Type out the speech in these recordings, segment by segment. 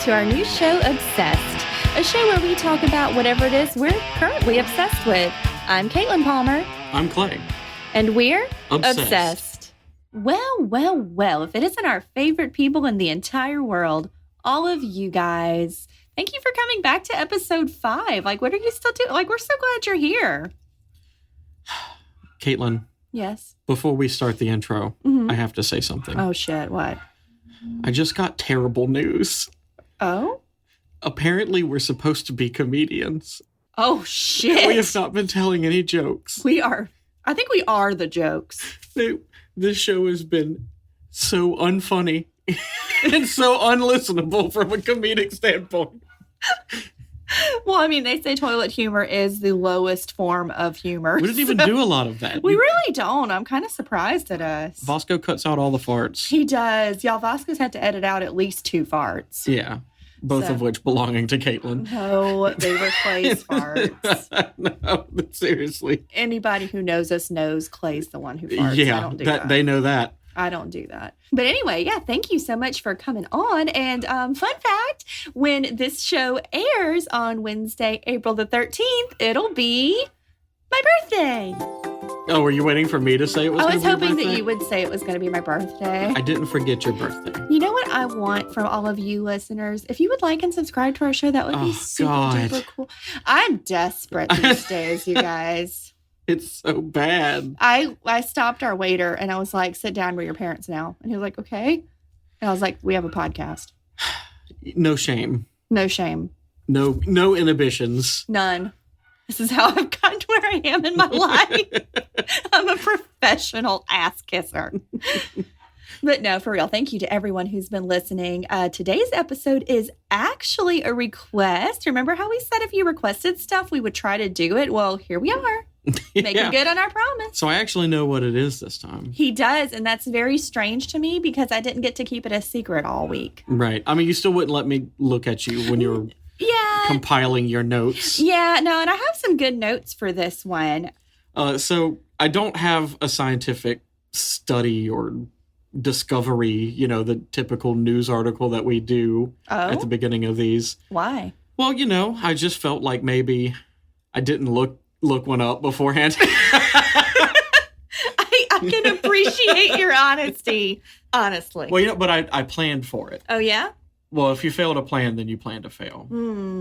to our new show, Obsessed, a show where we talk about whatever it is we're currently obsessed with. I'm Caitlin Palmer. I'm Clay. And we're Obsessed. Well, if it isn't our favorite people in the entire world, all of you guys, thank you for coming back to episode 5. Like, what are you still doing? Like, we're so glad you're here. Caitlin. Yes? Before we start the intro, I have to say something. Oh, shit. What? I just got terrible news. Oh? Apparently, we're supposed to be comedians. Oh, shit. We have not been telling any jokes. I think we are the jokes. This show has been so unfunny and so unlistenable from a comedic standpoint. Well, I mean, they say toilet humor is the lowest form of humor. We didn't even do a lot of that. We really don't. I'm kind of surprised at us. Vasco cuts out all the farts. He does. Y'all, Vasco's had to edit out at least 2 farts. Yeah. Both of which belonging to Caitlin. No, they were Clay's farts. No, seriously. Anybody who knows us knows Clay's the one who farts. Yeah, I don't do that. They know that. I don't do that. But anyway, yeah, thank you so much for coming on. And fun fact, when this show airs on Wednesday, April the 13th, it'll be my birthday. Oh, were you waiting for me to say it was going to be your birthday? I was hoping that you would say it was going to be my birthday. I didn't forget your birthday. You know what I want from all of you listeners? If you would like and subscribe to our show, that would be super duper cool. I'm desperate these days, you guys. It's so bad. I stopped our waiter and I was like, sit down, we're your parents now. And he was like, okay. And I was like, we have a podcast. No shame. No shame. No inhibitions. None. This is how I've gotten to where I am in my life. I'm a professional ass kisser. But no, for real, thank you to everyone who's been listening. Today's episode is actually a request. Remember how we said if you requested stuff, we would try to do it? Well, here we are. Making good on our promise. So I actually know what it is this time. He does, and that's very strange to me because I didn't get to keep it a secret all week. Right. I mean, you still wouldn't let me look at you when you were compiling your notes. Yeah, no, and I have some good notes for this one. So I don't have a scientific study or discovery, the typical news article that we do at the beginning of these. Why? Well, I just felt like maybe I didn't look one up beforehand. I can appreciate your honesty, honestly. Well, but I planned for it. Oh, yeah? Well, if you fail to plan, then you plan to fail.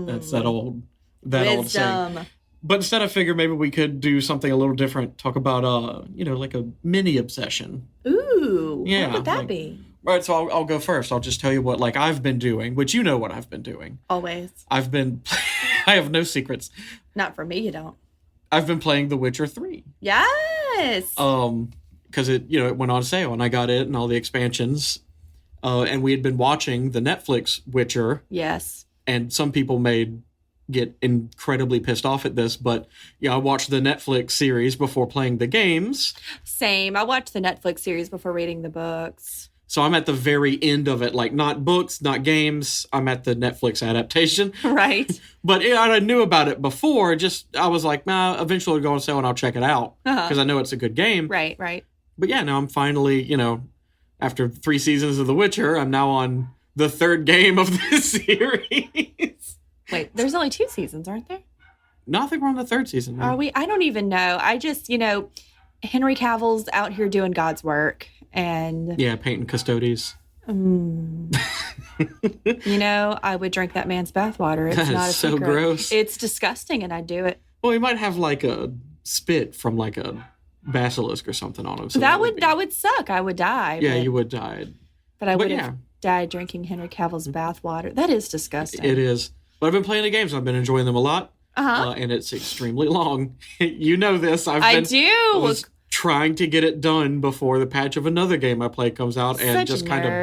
That's that old saying. But instead I figured maybe we could do something a little different. Talk about, like a mini obsession. Ooh. Yeah. What would that be? Right, so I'll go first. I'll just tell you what, I've been doing, which you know what I've been doing. Always. I have no secrets. Not for me, you don't. I've been playing The Witcher 3. Yes. Because it went on sale and I got it and all the expansions. And we had been watching the Netflix Witcher. Yes. And some people get incredibly pissed off at this, but I watched the Netflix series before playing the games. Same. I watched the Netflix series before reading the books. So I'm at the very end of it, not books, not games. I'm at the Netflix adaptation. Right. But I knew about it before. I was like, nah, eventually it'll go on sale and I'll check it out. Because I know it's a good game. Right. But yeah, now I'm finally, after 3 seasons of The Witcher, I'm now on the 3rd game of this series. Wait, there's only 2 seasons, aren't there? No, I think we're on the 3rd season now. Are we? I don't even know. I just, Henry Cavill's out here doing God's work. And yeah, painting custodies. I would drink that man's bathwater. It's That not is a so secret. gross. It's disgusting, and I'd do it. Well, he might have a spit from a basilisk or something on him. So that would suck. I would die. Yeah, you would die. But I would have died drinking Henry Cavill's bathwater. That is disgusting. It is. But I've been playing the games. I've been enjoying them a lot. And it's extremely long. You know this. I was trying to get it done before the patch of another game I play comes out and just kind of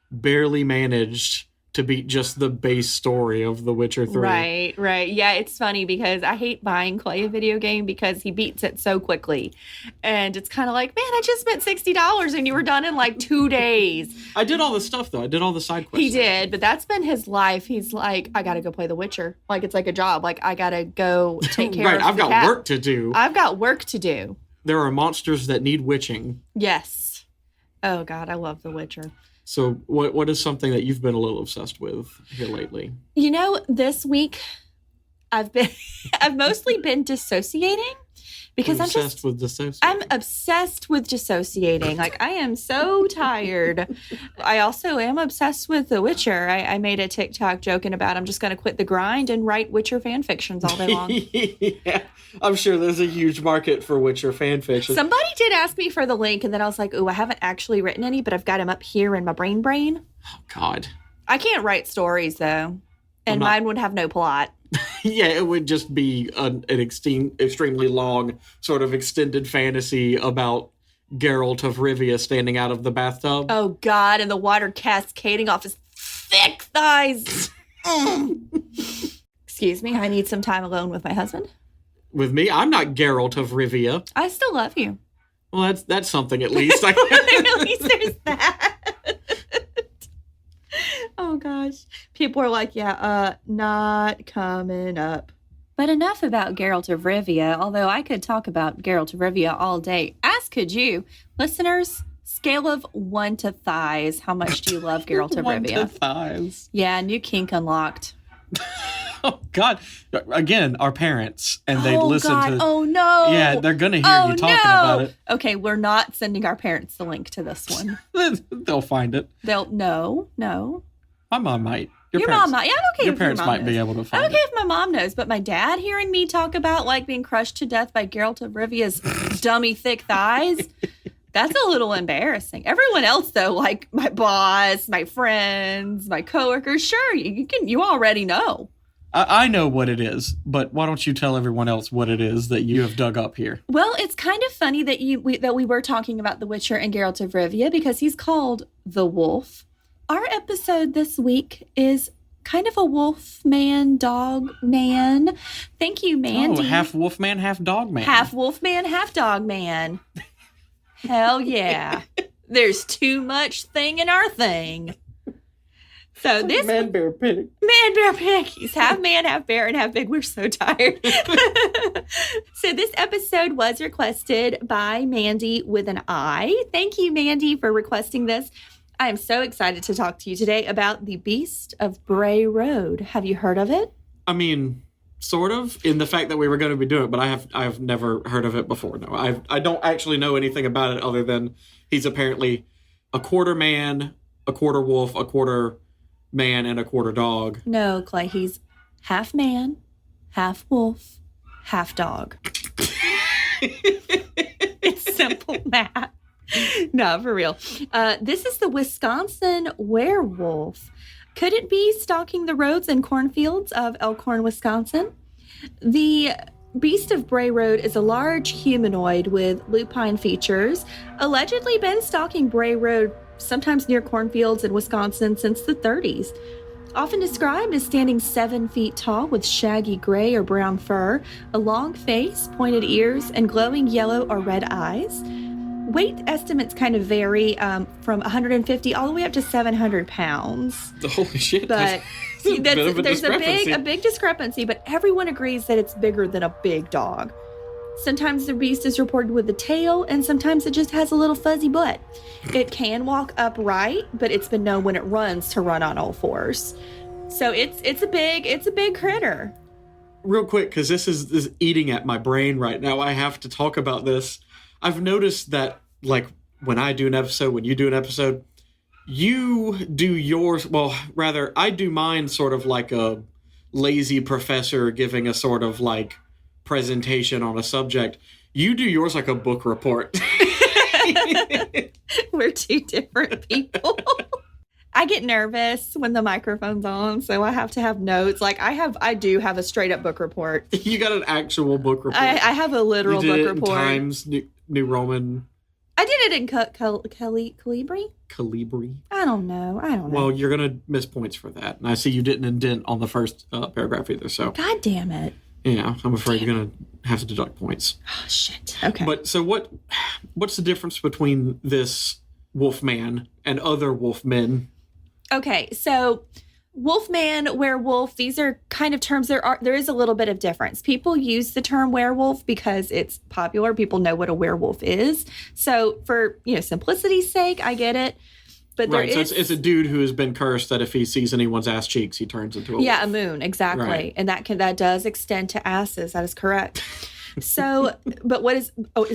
barely managed to beat just the base story of The Witcher 3. Right. Yeah, it's funny because I hate buying Clay a video game because he beats it so quickly. And it's kind of like, man, I just spent $60 and you were done in 2 days. I did all the stuff, though. I did all the side quests. He did, but that's been his life. He's like, I got to go play The Witcher. It's like a job. I got to go take care of I've got cat. work to do. I've got work to do. There are monsters that need witching. Yes. Oh, God, I love The Witcher. So what is something that you've been a little obsessed with here lately? This week I've mostly been dissociating because I'm obsessed with dissociating. Like, I am so tired. I also am obsessed with The Witcher. I made a TikTok joking about I'm just going to quit the grind and write Witcher fan fictions all day long. Yeah, I'm sure there's a huge market for Witcher fan fiction. Somebody did ask me for the link, and then I was like, I haven't actually written any, but I've got them up here in my brain. Oh, God. I can't write stories, though, and mine would have no plot. Yeah, it would just be an extremely long sort of extended fantasy about Geralt of Rivia standing out of the bathtub. Oh, God, and the water cascading off his thick thighs. Excuse me, I need some time alone with my husband. With me? I'm not Geralt of Rivia. I still love you. Well, that's something at least. At least there's that. Oh, gosh. People are like, not coming up. But enough about Geralt of Rivia, although I could talk about Geralt of Rivia all day, as could you. Listeners, scale of 1 to thighs. How much do you love Geralt of Rivia? 1 to thighs. Yeah, new kink unlocked. Oh, God. Again, our parents, and they listen to... Oh, no. Yeah, they're going to hear you talking about it. Okay, we're not sending our parents the link to this one. They'll find it. No. My mom might. Your mom might. Yeah, I'm okay your if parents your mom might knows. be able to find I'm okay it. if my mom knows, but my dad hearing me talk about like being crushed to death by Geralt of Rivia's dummy thick thighs, that's a little embarrassing. Everyone else, though, like my boss, my friends, my coworkers, sure, you already know. I know what it is, but why don't you tell everyone else what it is that you have dug up here? Well, it's kind of funny that we were talking about The Witcher and Geralt of Rivia because he's called the Wolf. Our episode this week is kind of a wolf man, dog man. Thank you, Mandy. Oh, half wolf man, half dog man. Half wolf man, half dog man. Hell yeah. There's too much thing in our thing. So this man, bear, pig. Man, bear, pig. He's half man, half bear, and half pig. We're so tired. So this episode was requested by Mandy with an I. Thank you, Mandy, for requesting this. I am so excited to talk to you today about the Beast of Bray Road. Have you heard of it? I mean, sort of, in the fact that we were going to be doing it, but I've never heard of it before. No, I don't actually know anything about it other than he's apparently a quarter man, a quarter wolf, a quarter man, and a quarter dog. No, Clay, he's half man, half wolf, half dog. It's simple math. No, for real. This is the Wisconsin werewolf. Could it be stalking the roads and cornfields of Elkhorn, Wisconsin? The Beast of Bray Road is a large humanoid with lupine features, allegedly been stalking Bray Road, sometimes near cornfields in Wisconsin, since the 30s. Often described as standing 7 feet tall with shaggy gray or brown fur, a long face, pointed ears, and glowing yellow or red eyes. Weight estimates kind of vary from 150 all the way up to 700 pounds. Holy shit. But there's a big discrepancy, but everyone agrees that it's bigger than a big dog. Sometimes the beast is reported with a tail, and sometimes it just has a little fuzzy butt. It can walk upright, but it's been known when it runs to run on all fours. So it's a big critter. Real quick, because this is eating at my brain right now. I have to talk about this. I've noticed that, like, when I do an episode, when you do an episode, you do yours, well, rather, I do mine sort of like a lazy professor giving a sort of, like, presentation on a subject. You do yours like a book report. We're two different people. I get nervous when the microphone's on, so I have to have notes. Like I do have a straight up book report. You got an actual book report. I have a literal book report. In Times New Roman. I did it in Calibri. Calibri. I don't know. Well, you're gonna miss points for that, and I see you didn't indent on the first paragraph either. So. God damn it. Yeah, I'm afraid you're gonna have to deduct points. Oh shit. Okay. But so what's the difference between this wolfman and other wolfmen? Okay, so wolfman, werewolf, these are kind of terms. There is a little bit of difference. People use the term werewolf because it's popular. People know what a werewolf is. So for simplicity's sake, I get it. But right, so it's a dude who has been cursed that if he sees anyone's ass cheeks, he turns into a wolf. Yeah, a moon, exactly. Right. And that does extend to asses. That is correct. So, but is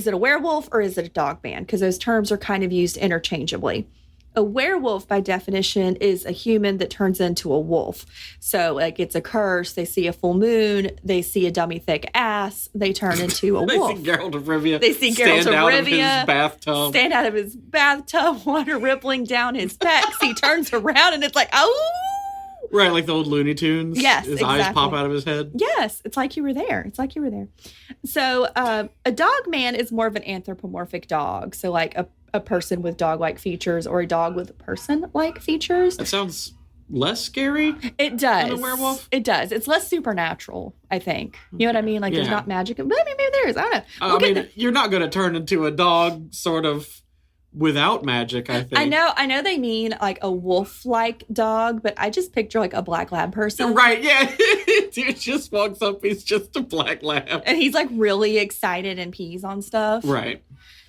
it a werewolf or is it a dog man? Because those terms are kind of used interchangeably. A werewolf, by definition, is a human that turns into a wolf. So, like, it's a curse. They see a full moon. They see a dummy thick ass. They turn into a wolf. They see Geralt of Rivia. They see Geralt of Rivia. Stand out of his bathtub, water rippling down his pecs. He turns around and it's like, oh! Right, like the old Looney Tunes. Yes, his eyes pop out of his head. Yes, it's like you were there. So, a dog man is more of an anthropomorphic dog. So, like a person with dog-like features or a dog with person-like features. That sounds less scary. It does. Than a werewolf. It does. It's less supernatural, I think. You know what I mean? Like, there's not magic. But maybe there is. I don't know. You're not going to turn into a dog sort of without magic, I think. I know they mean like a wolf-like dog, but I just picture like a black lab person. Right, yeah. Dude just walks up, he's just a black lab. And he's like really excited and pees on stuff. Right.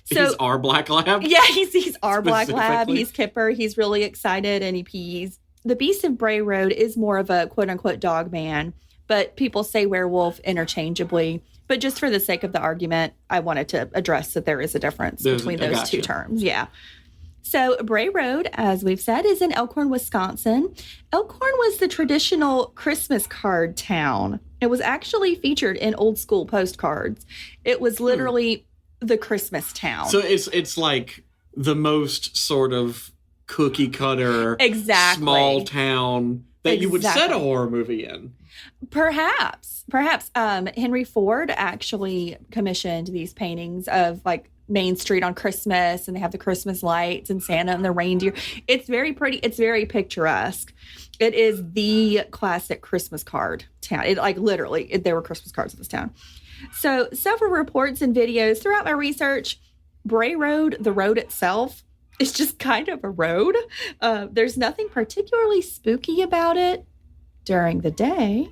So, he's our black lab? Yeah, he's our black lab. He's Kipper. He's really excited and he pees. The Beast of Bray Road is more of a quote-unquote dog man, but people say werewolf interchangeably. But just for the sake of the argument, I wanted to address that there is a difference between those two terms. Yeah. So Bray Road, as we've said, is in Elkhorn, Wisconsin. Elkhorn was the traditional Christmas card town. It was actually featured in old school postcards. It was literally the Christmas town. So it's like the most sort of cookie cutter, small town that you would set a horror movie in. Perhaps. Henry Ford actually commissioned these paintings of like Main Street on Christmas, and they have the Christmas lights and Santa and the reindeer. It's very pretty. It's very picturesque. It is the classic Christmas card town. There were Christmas cards in this town. So several reports and videos throughout my research. Bray Road, the road itself, is just kind of a road. There's nothing particularly spooky about it during the day.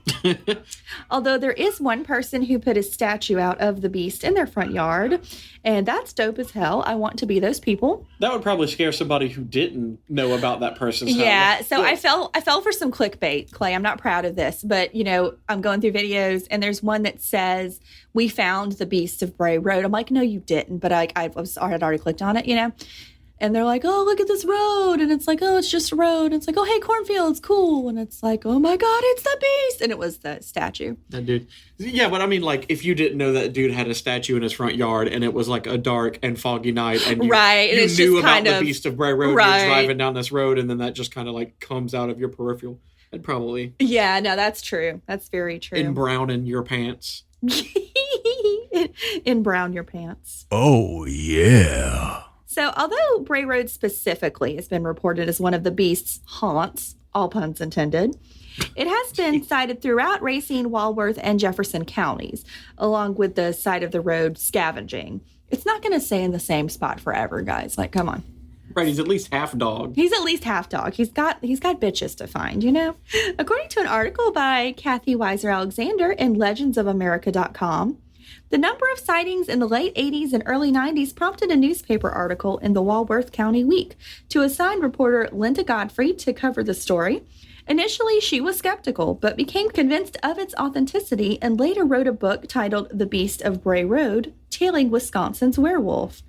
Although there is one person who put a statue out of the beast in their front yard, and that's dope as hell. I want to be those people. That would probably scare somebody who didn't know about that person's house. Yeah, so I fell for some clickbait, Clay. I'm not proud of this, but I'm going through videos and there's one that says, "We found the Beast of Bray Road." I'm like, no, you didn't, but I had already clicked on it, And they're like, oh, look at this road. And it's like, oh, it's just a road. And it's like, oh, hey, cornfields, cool. And it's like, oh, my God, it's the beast. And it was the statue. That dude. Yeah, but I mean, like, if you didn't know that dude had a statue in his front yard and it was like a dark and foggy night and you knew about the Beast of Bray Road, you're driving down this road and then that just kind of like comes out of your peripheral, I'd probably. Yeah, no, that's true. That's very true. In brown in your pants. In brown your pants. Oh, yeah. So although Bray Road specifically has been reported as one of the beast's haunts, all puns intended, it has been cited throughout Racine, Walworth, and Jefferson counties, along with the side of the road scavenging. It's not going to stay in the same spot forever, guys. Like, come on. Right, he's at least half dog. He's at least half dog. He's got bitches to find, According to an article by Kathy Weiser-Alexander in legendsofamerica.com, the number of sightings in the late 80s and early 90s prompted a newspaper article in the Walworth County Week to assign reporter Linda Godfrey to cover the story. Initially, she was skeptical, but became convinced of its authenticity and later wrote a book titled The Beast of Bray Road, Tailing Wisconsin's Werewolf.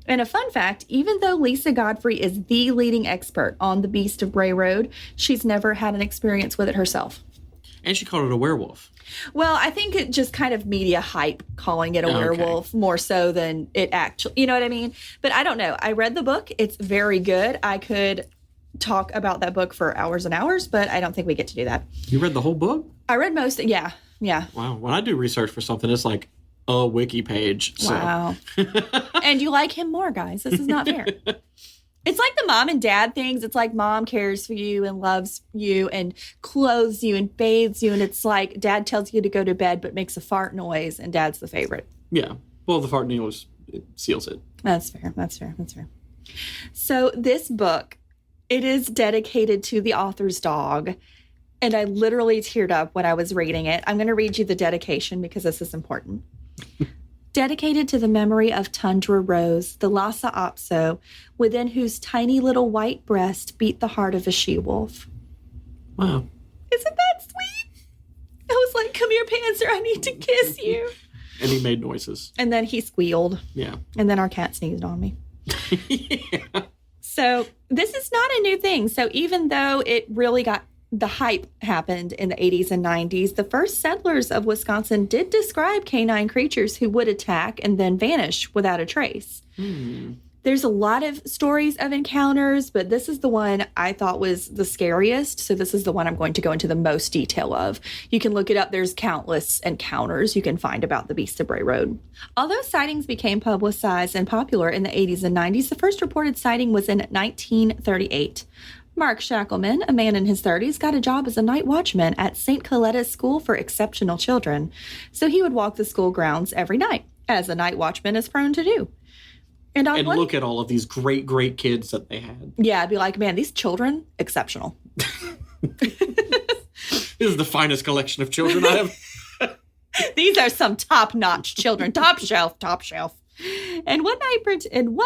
And a fun fact, even though Lisa Godfrey is the leading expert on the Beast of Bray Road, she's never had an experience with it herself. And she called it a werewolf. Well, I think it just kind of media hype calling it a werewolf more so than it actually, you know what I mean? But I don't know. I read the book. It's very good. I could talk about that book for hours and hours, but I don't think we get to do that. You read the whole book? I read most. Yeah. Wow. When I do research for something, it's like a wiki page. So. Wow. And you like him more, guys. This is not fair. It's like the mom and dad things. It's like mom cares for you and loves you and clothes you and bathes you. And it's like dad tells you to go to bed but makes a fart noise and dad's the favorite. Yeah. Well, the fart noise seals it. That's fair. So this book, it is dedicated to the author's dog. And I literally teared up when I was reading it. I'm going to read you the dedication because this is important. dedicated to the memory of Tundra Rose, the Lhasa Apso, within whose tiny little white breast beat the heart of a she-wolf. Wow. Isn't that sweet? I was like, come here, Panzer, I need to kiss you. And he made noises. And then he squealed. Yeah. And then our cat sneezed on me. Yeah. So this is not a new thing. So even though it really got the hype happened in the 80s and 90s, the first settlers of Wisconsin did describe canine creatures who would attack and then vanish without a trace. There's a lot of stories of encounters, but this is the one I thought was the scariest. So this is the one I'm going to go into the most detail of. You can look it up. There's countless encounters you can find about the Beast of Bray Road. Although sightings became publicized and popular in the 80s and 90s, the first reported sighting was in 1938. Mark Shackleman, a man in his 30s, got a job as a night watchman at St. Coletta's School for Exceptional Children. So he would walk the school grounds every night, as a night watchman is prone to do. And look at all of these great, great kids that they had. Yeah, I'd be like, man, these children, exceptional. This is the finest collection of children I have. These are some top-notch children. Top shelf, top shelf. And one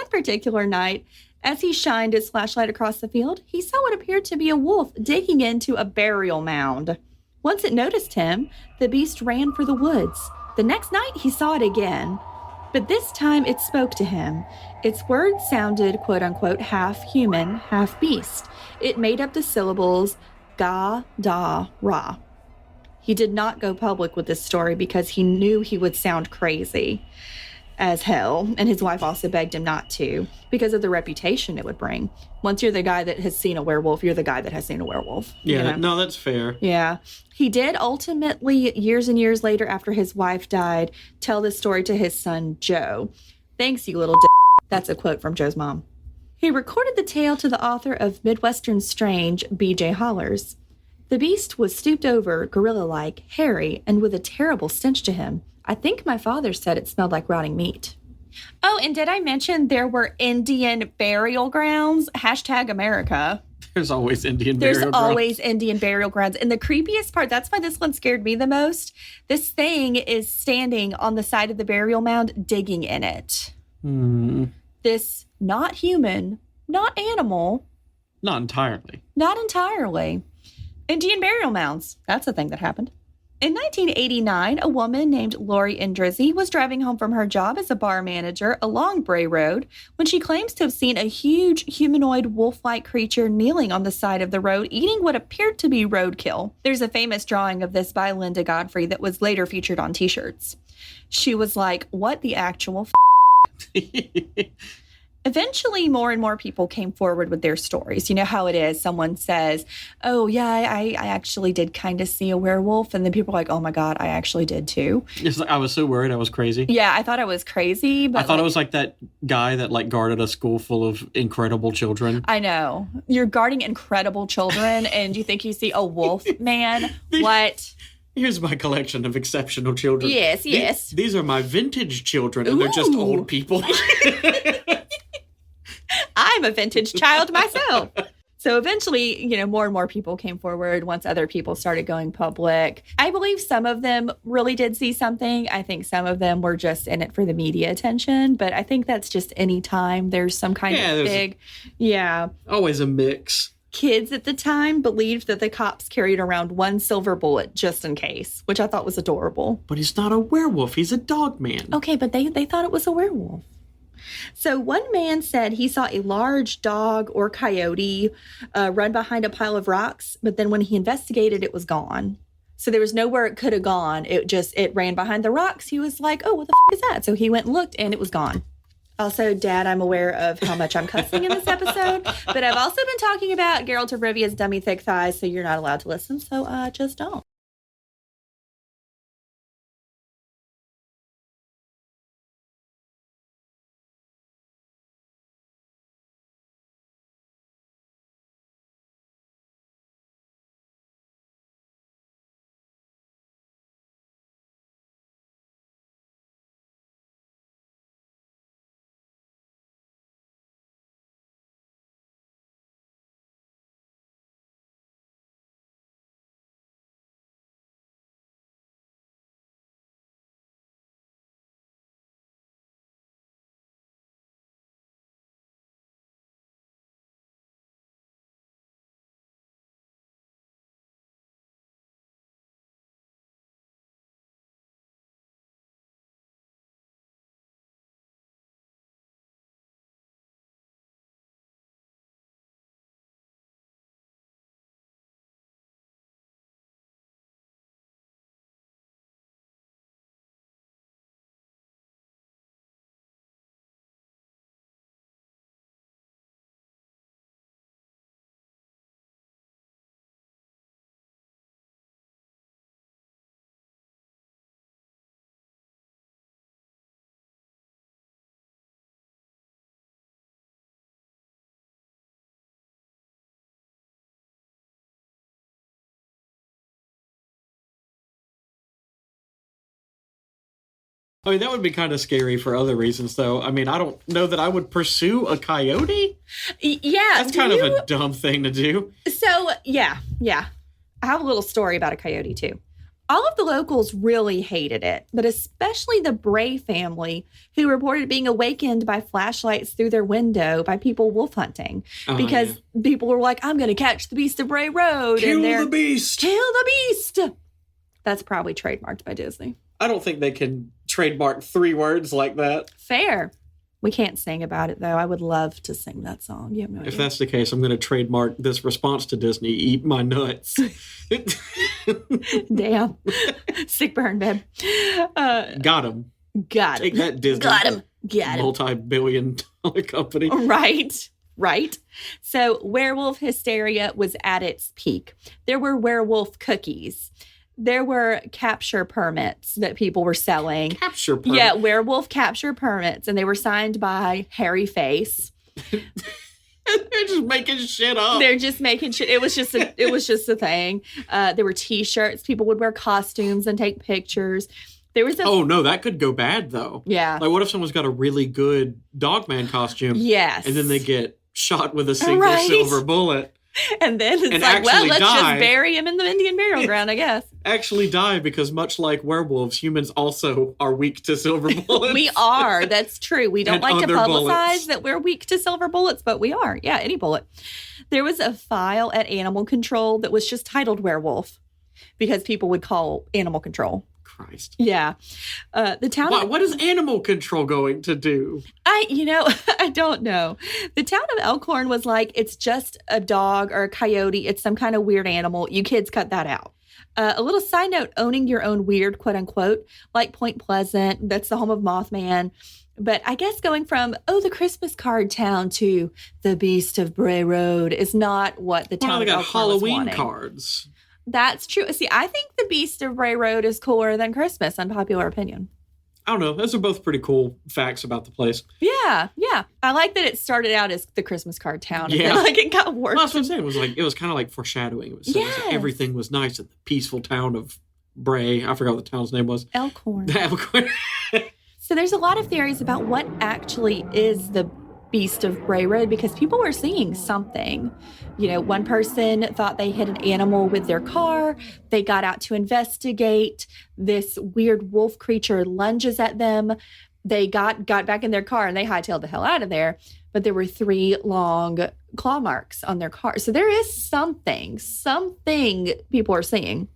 particular night, as he shined his flashlight across the field, he saw what appeared to be a wolf digging into a burial mound. Once it noticed him, the beast ran for the woods. The next night, he saw it again. But this time, it spoke to him. Its words sounded, quote-unquote, half human, half beast. It made up the syllables ga, da, ra. He did not go public with this story because he knew he would sound crazy as hell, and his wife also begged him not to because of the reputation it would bring. Once you're the guy that has seen a werewolf, you're the guy that has seen a werewolf. Yeah, you know? No, that's fair. Yeah. He did ultimately, years and years later after his wife died, tell this story to his son, Joe. Thanks, you little d***. That's a quote from Joe's mom. He recorded the tale to the author of Midwestern Strange, B.J. Hollers. The beast was stooped over, gorilla-like, hairy, and with a terrible stench to him. I think my father said it smelled like rotting meat. Oh, and did I mention there were Indian burial grounds? Hashtag America. There's always Indian burial grounds. There's always Indian burial grounds. And the creepiest part, that's why this one scared me the most. This thing is standing on the side of the burial mound, digging in it. This not human, not animal. Not entirely. Not entirely. Indian burial mounds. That's a thing that happened. In 1989, a woman named Lori Indrizzi was driving home from her job as a bar manager along Bray Road when she claims to have seen a huge humanoid wolf-like creature kneeling on the side of the road, eating what appeared to be roadkill. There's a famous drawing of this by Linda Godfrey that was later featured on t-shirts. She was like, what the actual Eventually, more and more people came forward with their stories. You know how it is. Someone says, oh, yeah, I actually did kind of see a werewolf. And then people are like, oh, my God, I actually did, too. It's like, I was so worried I was crazy. Yeah, I thought I was crazy. But I thought it was like that guy that guarded a school full of incredible children. I know. You're guarding incredible children and you think you see a wolf man. What? Here's my collection of exceptional children. Yes. These are my vintage children, and they're just old people. I'm a vintage child myself. So eventually, more and more people came forward once other people started going public. I believe some of them really did see something. I think some of them were just in it for the media attention. But I think that's just any time there's some kind of big, always a mix. Kids at the time believed that the cops carried around one silver bullet just in case, which I thought was adorable. But he's not a werewolf. He's a dog man. Okay, but they thought it was a werewolf. So one man said he saw a large dog or coyote run behind a pile of rocks, but then when he investigated, it was gone. So there was nowhere it could have gone. It ran behind the rocks. He was like, oh, what the is that? So he went and looked, and it was gone. Also, Dad, I'm aware of how much I'm cussing in this episode, but I've also been talking about Geralt of Rivia's dummy thick thighs, so you're not allowed to listen, so just don't. I mean, that would be kind of scary for other reasons, though. I mean, I don't know that I would pursue a coyote. Yeah. That's kind of a dumb thing to do. So, yeah. I have a little story about a coyote, too. All of the locals really hated it, but especially the Bray family, who reported being awakened by flashlights through their window by people wolf hunting. Because people were like, I'm going to catch the Beast of Bray Road. Kill the beast. Kill the beast. That's probably trademarked by Disney. I don't think they can trademark 3 words like that. Fair. We can't sing about it, though. I would love to sing that song. You have no idea. If that's the case, I'm going to trademark this response to Disney, eat my nuts. Damn. Sick burn, babe. Got him. Got him. Take that, Disney. Got him. Multi-billion-dollar company. Right. So werewolf hysteria was at its peak. There were werewolf cookies. There were capture permits that people were selling. Capture permits? Yeah, werewolf capture permits. And they were signed by Hairy Face. They're just making shit up. They're just making shit. It was just a thing. There were T-shirts. People would wear costumes and take pictures. There was Oh, no, that could go bad, though. Yeah. Like, what if someone's got a really good Dogman costume? Yes. And then they get shot with a single silver bullet. And then it's like, well, let's just bury him in the Indian burial ground, I guess. Actually die because much like werewolves, humans also are weak to silver bullets. We are. That's true. We don't like to publicize bullets. that we're weak to silver bullets, but we are. Yeah, any bullet. There was a file at Animal Control that was just titled Werewolf because people would call Animal Control. Christ. Yeah. The town. What is Animal Control going to do? I don't know. The town of Elkhorn was like, it's just a dog or a coyote. It's some kind of weird animal. You kids cut that out. A little side note, owning your own weird, quote unquote, like Point Pleasant, that's the home of Mothman. But I guess going from, the Christmas card town to the Beast of Bray Road is not what the town of Elkhorn was Halloween wanting. cards. That's true. See, I think the Beast of Bray Road is cooler than Christmas, unpopular opinion. I don't know. Those are both pretty cool facts about the place. Yeah. I like that it started out as the Christmas card town. Yeah. And then, it got worse. Well, that's what I'm saying. It was kind of like foreshadowing. It was like everything was nice at the peaceful town of Bray. I forgot what the town's name was. Elkhorn. Elkhorn. So there's a lot of theories about what actually is the Beast of Bray Road because people were seeing something. One person thought they hit an animal with their car. They got out to investigate. This weird wolf creature lunges at them. They got back in their car and they hightailed the hell out of there. But there were 3 long claw marks on their car. So there is something people are seeing.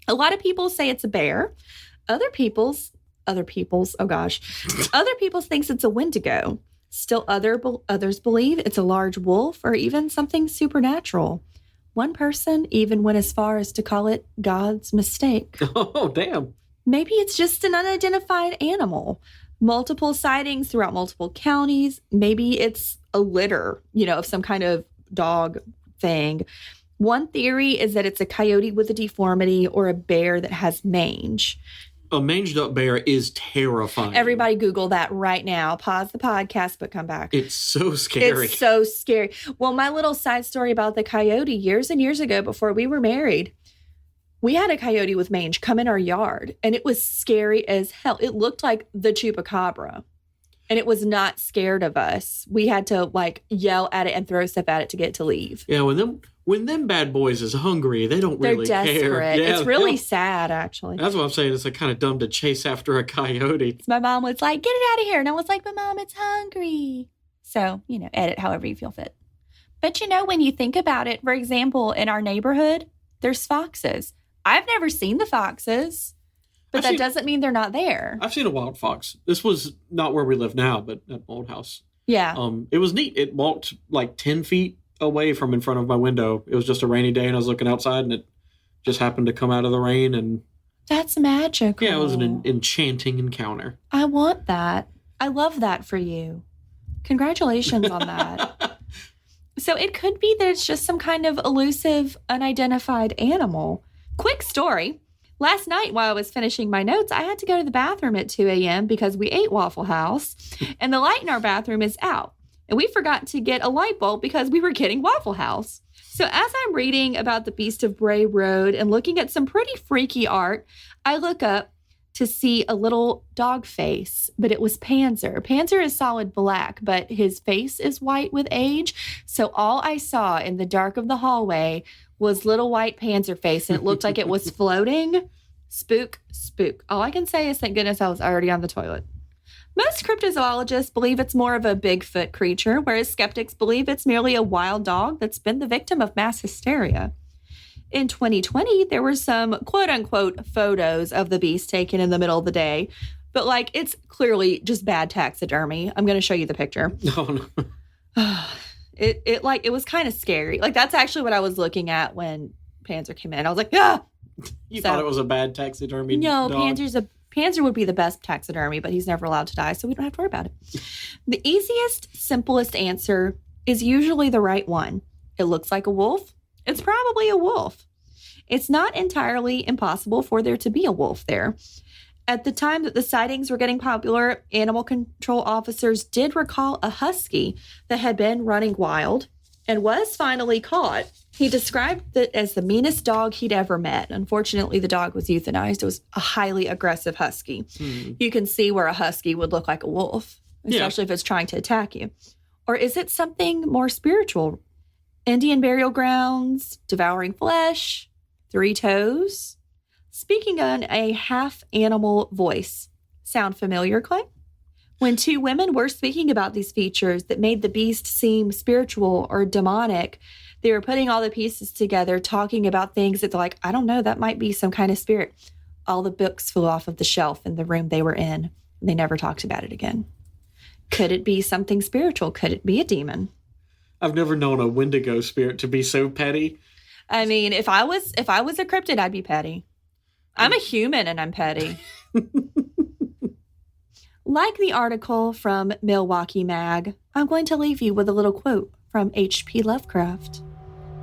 A lot of people say it's a bear. Other people's thinks it's a Wendigo. Still others believe it's a large wolf or even something supernatural. One person even went as far as to call it God's mistake. Oh, damn. Maybe it's just an unidentified animal. Multiple sightings throughout multiple counties. Maybe it's a litter, of some kind of dog thing. One theory is that it's a coyote with a deformity or a bear that has mange. A manged up bear is terrifying. Everybody Google that right now. Pause the podcast, but come back. It's so scary. It's so scary. Well, my little side story about the coyote, years and years ago before we were married, we had a coyote with mange come in our yard, and it was scary as hell. It looked like the chupacabra, and it was not scared of us. We had to, yell at it and throw stuff at it to get it to leave. Yeah, when them bad boys is hungry, they don't really care. They're desperate. Yeah, it's really sad, actually. That's what I'm saying. It's kind of dumb to chase after a coyote. My mom was like, get it out of here. And I was like, but Mom, it's hungry. So, edit however you feel fit. But, when you think about it, for example, in our neighborhood, there's foxes. I've never seen the foxes, but that doesn't mean they're not there. I've seen a wild fox. This was not where we live now, but at my old house. Yeah. It was neat. It walked 10 feet away from in front of my window. It was just a rainy day and I was looking outside and it just happened to come out of the rain and that's magical. Yeah, it was an enchanting encounter. I want that. I love that for you. Congratulations on that. So it could be that it's just some kind of elusive, unidentified animal. Quick story. Last night while I was finishing my notes, I had to go to the bathroom at 2 a.m. because we ate Waffle House and the light in our bathroom is out. And we forgot to get a light bulb because we were getting Waffle House. So as I'm reading about the Beast of Bray Road and looking at some pretty freaky art, I look up to see a little dog face, but it was Panzer. Panzer is solid black, but his face is white with age. So all I saw in the dark of the hallway was little white Panzer face, and it looked like it was floating. Spook. All I can say is thank goodness I was already on the toilet. Most cryptozoologists believe it's more of a Bigfoot creature, whereas skeptics believe it's merely a wild dog that's been the victim of mass hysteria. In 2020, there were some quote-unquote photos of the beast taken in the middle of the day, but it's clearly just bad taxidermy. I'm going to show you the picture. Oh, no. It was kind of scary. That's actually what I was looking at when Panzer came in. I was like, ah! You thought it was a bad taxidermy dog? Panzer would be the best taxidermy, but he's never allowed to die, so we don't have to worry about it. The easiest, simplest answer is usually the right one. It looks like a wolf. It's probably a wolf. It's not entirely impossible for there to be a wolf there. At the time that the sightings were getting popular, animal control officers did recall a husky that had been running wild and was finally caught. He described it as the meanest dog he'd ever met. Unfortunately, the dog was euthanized. It was a highly aggressive husky. You can see where a husky would look like a wolf, especially if it's trying to attack you. Or is it something more spiritual? Indian burial grounds, devouring flesh, 3 toes. Speaking in a half-animal voice. Sound familiar, Clay? When 2 women were speaking about these features that made the beast seem spiritual or demonic, they were putting all the pieces together, talking about things that they're like, I don't know, that might be some kind of spirit. All the books flew off of the shelf in the room they were in. They never talked about it again. Could it be something spiritual? Could it be a demon? I've never known a Wendigo spirit to be so petty. I mean, if I was a cryptid, I'd be petty. I'm a human and I'm petty. Like the article from Milwaukee Mag, I'm going to leave you with a little quote from H.P. Lovecraft.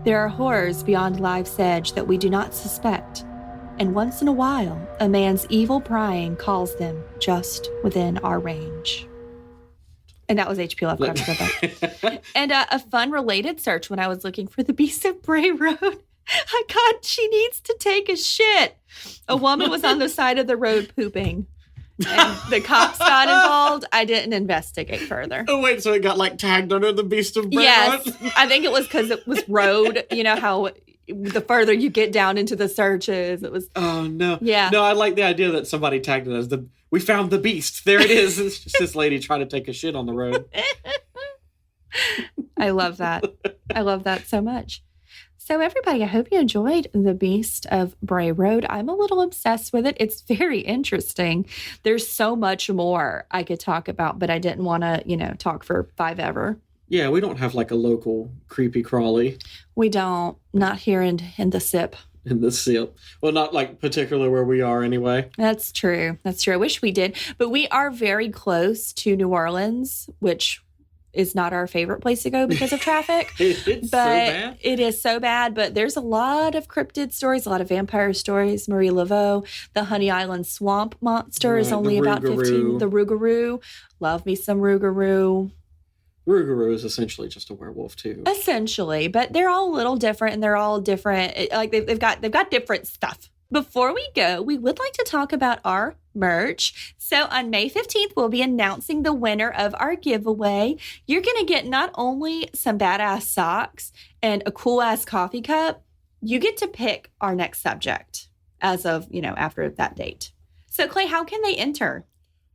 There are horrors beyond life's edge that we do not suspect, and once in a while, a man's evil prying calls them just within our range. And that was H.P. Lovecraft. And a fun related search when I was looking for the Beast of Bray Road, I got she needs to take a shit. A woman was on the side of the road pooping. And the cops got involved. I didn't investigate further. Oh, wait, so it got tagged under the Beast of Bray Road? Yes, I think it was because it was road. You know how the further you get down into the searches, it was. Oh, no. Yeah. No, I like the idea that somebody tagged it as we found the beast. There it is. It's just this lady trying to take a shit on the road. I love that. I love that so much. So everybody, I hope you enjoyed The Beast of Bray Road. I'm a little obsessed with it. It's very interesting. There's so much more I could talk about, but I didn't want to, talk for 5 ever. Yeah, we don't have a local creepy crawly. We don't. Not here in the SIP. In the SIP. Well, not particularly where we are anyway. That's true. I wish we did. But we are very close to New Orleans, which is not our favorite place to go because of traffic. It's so bad. It is so bad, but there's a lot of cryptid stories, a lot of vampire stories. Marie Laveau, the Honey Island swamp monster is only about 15. The Rougarou. Love me some Rougarou. Rougarou is essentially just a werewolf too. Essentially, but they're all a little different and they're all different. They've got different stuff. Before we go, we would like to talk about our merch. So on May 15th, we'll be announcing the winner of our giveaway. You're going to get not only some badass socks and a cool ass coffee cup, you get to pick our next subject as of, after that date. So Clay, how can they enter?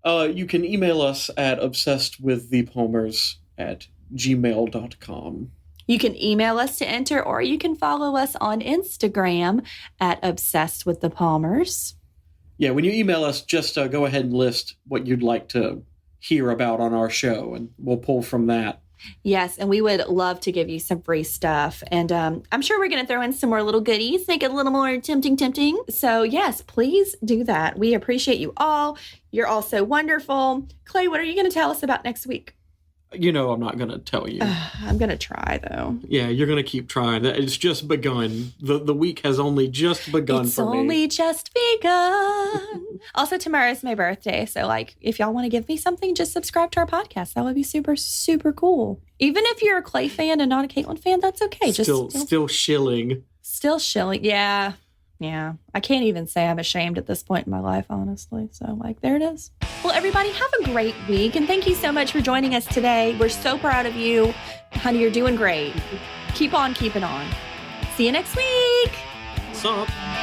You can email us at obsessedwiththepalmers@gmail.com. You can email us to enter, or you can follow us on Instagram at obsessedwiththepalmers. Yeah, when you email us, just go ahead and list what you'd like to hear about on our show, and we'll pull from that. Yes, and we would love to give you some free stuff. And I'm sure we're going to throw in some more little goodies, make it a little more tempting. So yes, please do that. We appreciate you all. You're all so wonderful. Clay, what are you going to tell us about next week? I'm not going to tell you. I'm going to try, though. Yeah, you're going to keep trying. It's just begun. The week has only just begun for me. It's only just begun. Also, tomorrow's my birthday. So, if y'all want to give me something, just subscribe to our podcast. That would be super, super cool. Even if you're a Clay fan and not a Caitlin fan, that's okay. Still shilling. Still shilling. Yeah. Yeah, I can't even say I'm ashamed at this point in my life, honestly. So, like, there it is. Well, everybody, have a great week. And thank you so much for joining us today. We're so proud of you. Honey, you're doing great. Keep on keeping on. See you next week. What's up?